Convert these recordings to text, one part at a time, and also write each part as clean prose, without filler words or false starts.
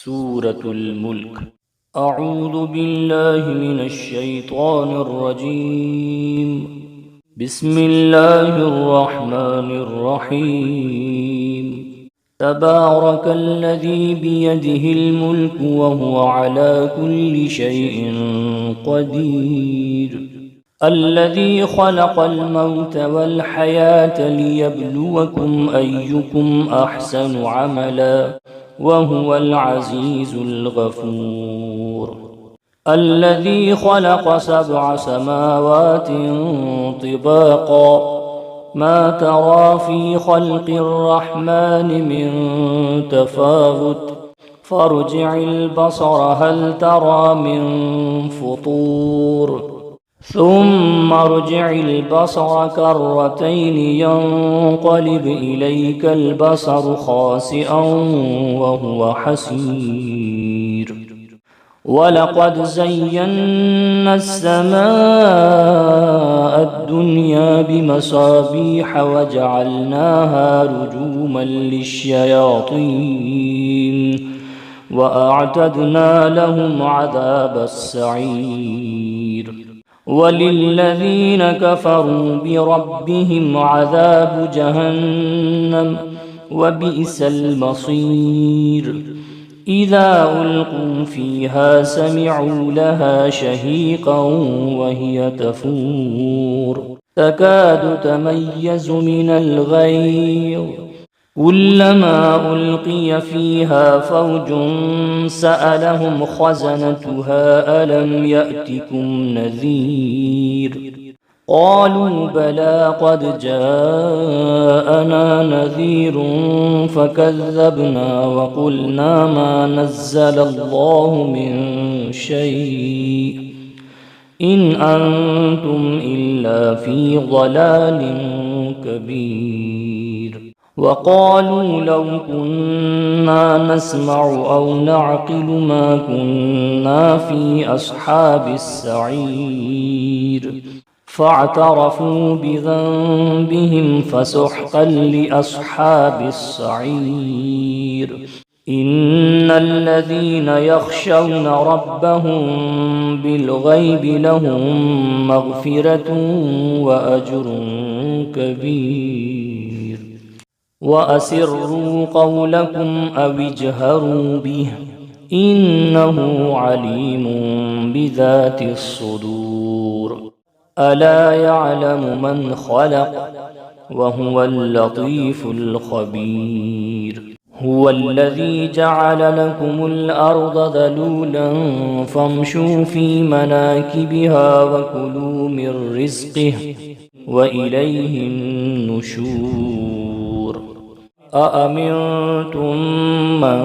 سورة الملك. أعوذ بالله من الشيطان الرجيم. بسم الله الرحمن الرحيم. تبارك الذي بيده الملك وهو على كل شيء قدير. الذي خلق الموت والحياة ليبلوكم أيكم أحسن عملا وهو العزيز الغفور. الذي خلق 7 سماوات طباقا ما ترى في خلق الرحمن من تفاوت فارجع البصر هل ترى من فطور ثم ارجع البصر كرتين ينقلب إليك البصر خاسئا وهو حسير. ولقد زينا السماء الدنيا بمصابيح وجعلناها رجوما للشياطين وأعتدنا لهم عذاب السعير. وللذين كفروا بربهم عذاب جهنم وبئس المصير. إذا ألقوا فيها سمعوا لها شهيقا وهي تفور تكاد تميز من الغيظ كلما ألقي فيها فوج سألهم خزنتها ألم يأتكم نذير قالوا بلى قد جاءنا نذير فكذبنا وقلنا ما نزل الله من شيء إن أنتم إلا في ضلال كبير. وقالوا لو كنا نسمع أو نعقل ما كنا في أصحاب السعير فاعترفوا بذنبهم فسحقا لأصحاب السعير. إن الذين يخشون ربهم بالغيب لهم مغفرة وأجر كبير. وأسروا قولكم أو اجهروا به إنه عليم بذات الصدور. ألا يعلم من خلق وهو اللطيف الخبير. هو الذي جعل لكم الأرض ذلولا فامشوا في مناكبها وكلوا من رزقه وإليه النشور. أأمنتم من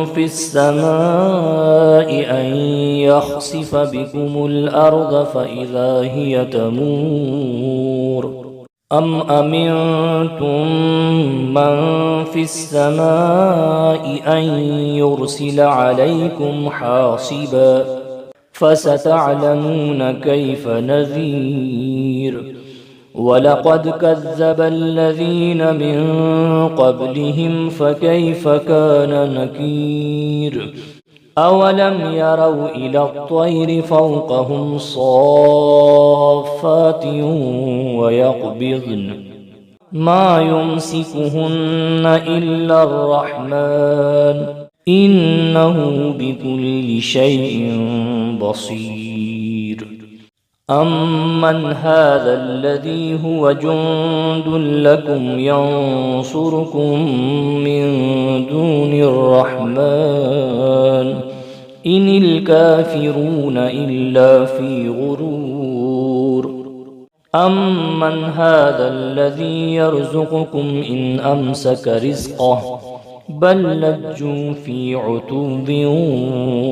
في السماء أن يخسف بكم الأرض فإذا هي تمور أم أمنتم من في السماء أن يرسل عليكم حاصبا فستعلمون كيف نذير. ولقد كذب الذين من قبلهم فكيف كان نكير. أولم يروا إلى الطير فوقهم صافات ويقبضن ما يمسكهن إلا الرحمن إنه بكل شيء بصير. أمن هذا الذي هو جند لكم ينصركم من دون الرحمن إن الكافرون إلا في غرور. أمن هذا الذي يرزقكم إن أمسك رزقه بل لجوا في عتو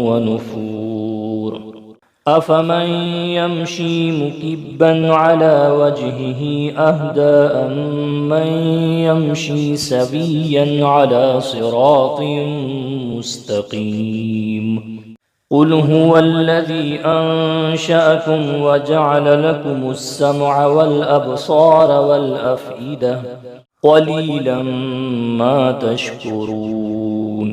ونفور. أفمن يمشي مكبا على وجهه أهدى أمن يمشي سويا على صراط مستقيم. قل هو الذي أنشأكم وجعل لكم السمع والأبصار والأفئدة قليلا ما تشكرون.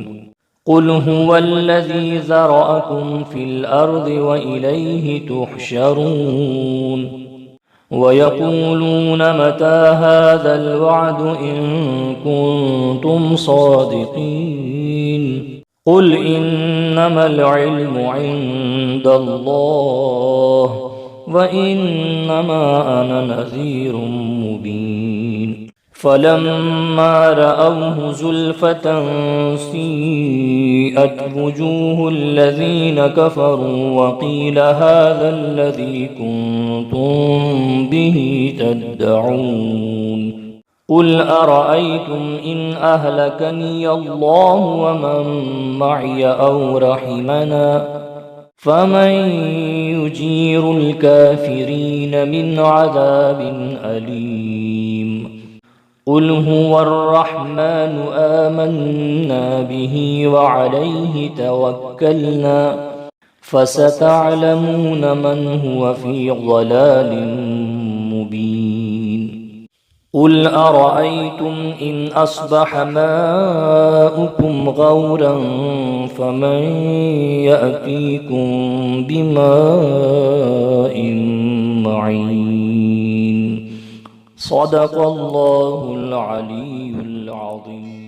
قل هو الذي ذرأكم في الأرض وإليه تحشرون ويقولون متى هذا الوعد إن كنتم صادقين قل إنما العلم عند الله وإنما أنا نذير مبين فلما رأوه زلفة سيئت وجوه الذين كفروا وقيل هذا الذي كنتم به تدعون قل أرأيتم إن أهلكني الله ومن معي أو رحمنا فمن يجير الكافرين من عذاب أليم قل هو الرحمن آمنا به وعليه توكلنا فستعلمون من هو في ضلال مبين قل أرأيتم إن أصبح ماؤكم غورا فمن يأتيكم بماء معين صدق الله العلي العظيم.